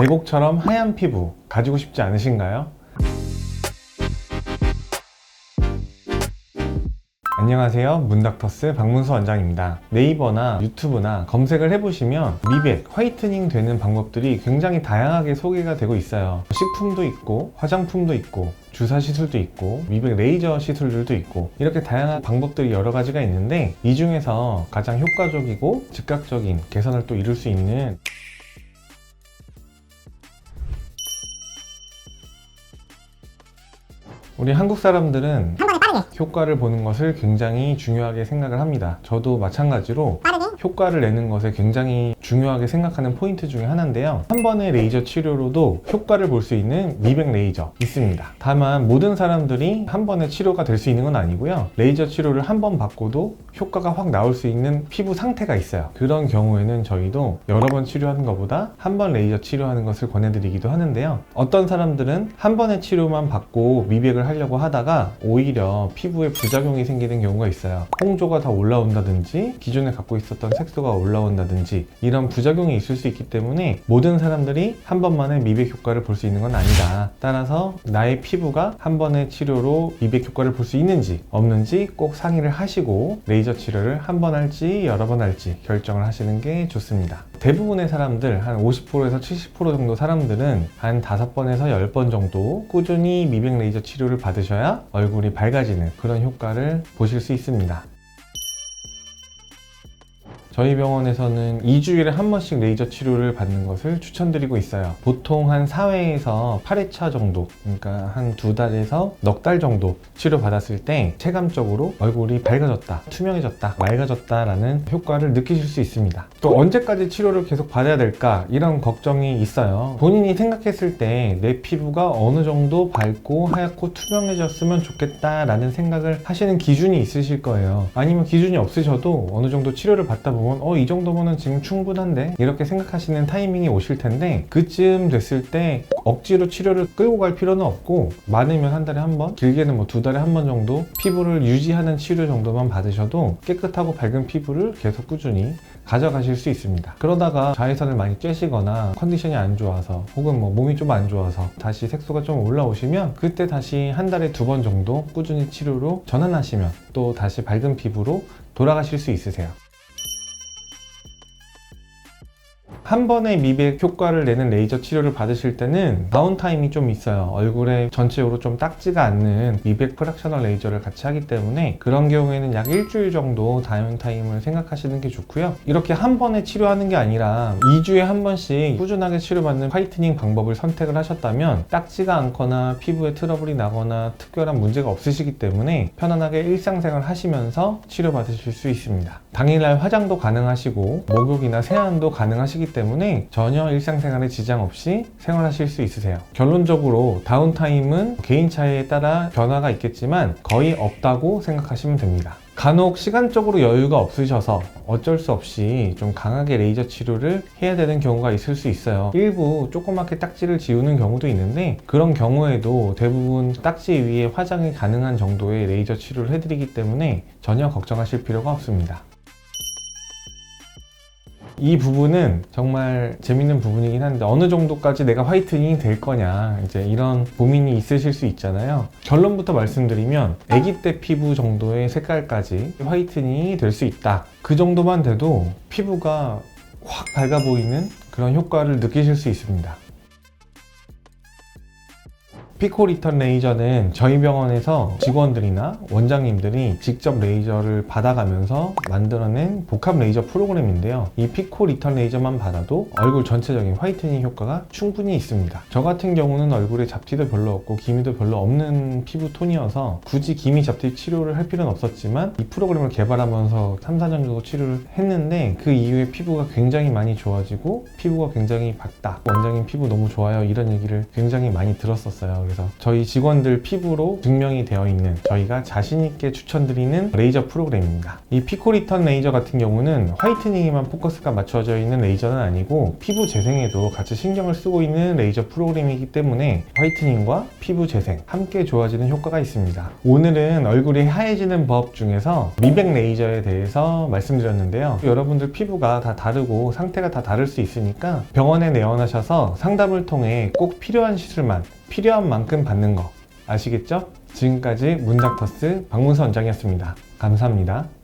계곡처럼 하얀 피부 가지고 싶지 않으신가요? 안녕하세요, 문닥터스 박문수 원장입니다. 네이버나 유튜브나 검색을 해보시면 미백, 화이트닝 되는 방법들이 굉장히 다양하게 소개가 되고 있어요. 식품도 있고 화장품도 있고 주사 시술도 있고 미백 레이저 시술들도 있고 이렇게 다양한 방법들이 여러 가지가 있는데, 이 중에서 가장 효과적이고 즉각적인 개선을 또 이룰 수 있는 우리 한국 사람들은 한 번에 빠르게 효과를 보는 것을 굉장히 중요하게 생각을 합니다. 저도 마찬가지로 빠르게 효과를 내는 것을 굉장히 중요하게 생각하는 포인트 중에 하나인데요. 한 번의 레이저 치료로도 효과를 볼 수 있는 미백 레이저 있습니다. 다만 모든 사람들이 한 번의 치료가 될 수 있는 건 아니고요. 레이저 치료를 한 번 받고도 효과가 확 나올 수 있는 피부 상태가 있어요. 그런 경우에는 저희도 여러 번 치료하는 것보다 한 번 레이저 치료하는 것을 권해드리기도 하는데요. 어떤 사람들은 한 번의 치료만 받고 미백을 하려고 하다가 오히려 피부에 부작용이 생기는 경우가 있어요. 홍조가 더 올라온다든지 기존에 갖고 있었던 색소가 올라온다든지 이런 부작용이 있을 수 있기 때문에 모든 사람들이 한 번만에 미백 효과를 볼 수 있는 건 아니다. 따라서 나의 피부가 한 번의 치료로 미백 효과를 볼 수 있는지 없는지 꼭 상의를 하시고 레이저 치료를 한 번 할지 여러 번 할지 결정을 하시는 게 좋습니다. 대부분의 사람들, 한 50%에서 70% 정도 사람들은 한 5번에서 10번 정도 꾸준히 미백 레이저 치료를 받으셔야 얼굴이 밝아지는 그런 효과를 보실 수 있습니다. 저희 병원에서는 2주일에 한 번씩 레이저 치료를 받는 것을 추천드리고 있어요. 보통 한 4회에서 8회차 정도, 그러니까 한 2달에서 넉 달 정도 치료받았을 때 체감적으로 얼굴이 밝아졌다, 투명해졌다, 맑아졌다 라는 효과를 느끼실 수 있습니다. 또 언제까지 치료를 계속 받아야 될까, 이런 걱정이 있어요. 본인이 생각했을 때 내 피부가 어느 정도 밝고 하얗고 투명해졌으면 좋겠다 라는 생각을 하시는 기준이 있으실 거예요. 아니면 기준이 없으셔도 어느 정도 치료를 받다 보면 이 정도면은 지금 충분한데, 이렇게 생각하시는 타이밍이 오실 텐데, 그쯤 됐을 때 억지로 치료를 끌고 갈 필요는 없고, 많으면 한 달에 한 번, 길게는 뭐 2달에 한 번 정도 피부를 유지하는 치료 정도만 받으셔도 깨끗하고 밝은 피부를 계속 꾸준히 가져가실 수 있습니다. 그러다가 자외선을 많이 쬐시거나 컨디션이 안 좋아서 혹은 뭐 몸이 좀 안 좋아서 다시 색소가 좀 올라오시면 그때 다시 한 달에 2번 정도 꾸준히 치료로 전환하시면 또 다시 밝은 피부로 돌아가실 수 있으세요. 한 번에 미백 효과를 내는 레이저 치료를 받으실 때는 다운타임이 좀 있어요. 얼굴에 전체적으로 좀 딱지가 않는 미백 프락셔널 레이저를 같이 하기 때문에 그런 경우에는 약 일주일 정도 다운타임을 생각하시는 게 좋고요. 이렇게 한 번에 치료하는 게 아니라 2주에 한 번씩 꾸준하게 치료받는 화이트닝 방법을 선택을 하셨다면 딱지가 않거나 피부에 트러블이 나거나 특별한 문제가 없으시기 때문에 편안하게 일상생활 하시면서 치료받으실 수 있습니다. 당일날 화장도 가능하시고 목욕이나 세안도 가능하시기 때문에 전혀 일상생활에 지장 없이 생활하실 수 있으세요. 결론적으로 다운타임은 개인 차이에 따라 변화가 있겠지만 거의 없다고 생각하시면 됩니다. 간혹 시간적으로 여유가 없으셔서 어쩔 수 없이 좀 강하게 레이저 치료를 해야 되는 경우가 있을 수 있어요. 일부 조그맣게 딱지를 지우는 경우도 있는데, 그런 경우에도 대부분 딱지 위에 화장이 가능한 정도의 레이저 치료를 해드리기 때문에 전혀 걱정하실 필요가 없습니다. 이 부분은 정말 재밌는 부분이긴 한데, 어느 정도까지 내가 화이트닝이 될 거냐, 이제 이런 고민이 있으실 수 있잖아요. 결론부터 말씀드리면 아기 때 피부 정도의 색깔까지 화이트닝이 될 수 있다. 그 정도만 돼도 피부가 확 밝아 보이는 그런 효과를 느끼실 수 있습니다. 피코 리턴 레이저는 저희 병원에서 직원들이나 원장님들이 직접 레이저를 받아가면서 만들어낸 복합 레이저 프로그램인데요. 이 피코 리턴 레이저만 받아도 얼굴 전체적인 화이트닝 효과가 충분히 있습니다. 저 같은 경우는 얼굴에 잡티도 별로 없고 기미도 별로 없는 피부톤이어서 굳이 기미 잡티 치료를 할 필요는 없었지만, 이 프로그램을 개발하면서 3, 4년 정도 치료를 했는데 그 이후에 피부가 굉장히 많이 좋아지고 피부가 굉장히 밝다, 원장님 피부 너무 좋아요, 이런 얘기를 굉장히 많이 들었었어요. 그래서 저희 직원들 피부로 증명이 되어 있는, 저희가 자신 있게 추천드리는 레이저 프로그램입니다. 이 피코리턴 레이저 같은 경우는 화이트닝에만 포커스가 맞춰져 있는 레이저는 아니고 피부 재생에도 같이 신경을 쓰고 있는 레이저 프로그램이기 때문에 화이트닝과 피부 재생 함께 좋아지는 효과가 있습니다. 오늘은 얼굴이 하얘지는 법 중에서 미백 레이저에 대해서 말씀드렸는데요. 여러분들 피부가 다 다르고 상태가 다 다를 수 있으니까 병원에 내원하셔서 상담을 통해 꼭 필요한 시술만 필요한 만큼 받는 거 아시겠죠? 지금까지 문닥터스 박문서 원장이었습니다. 감사합니다.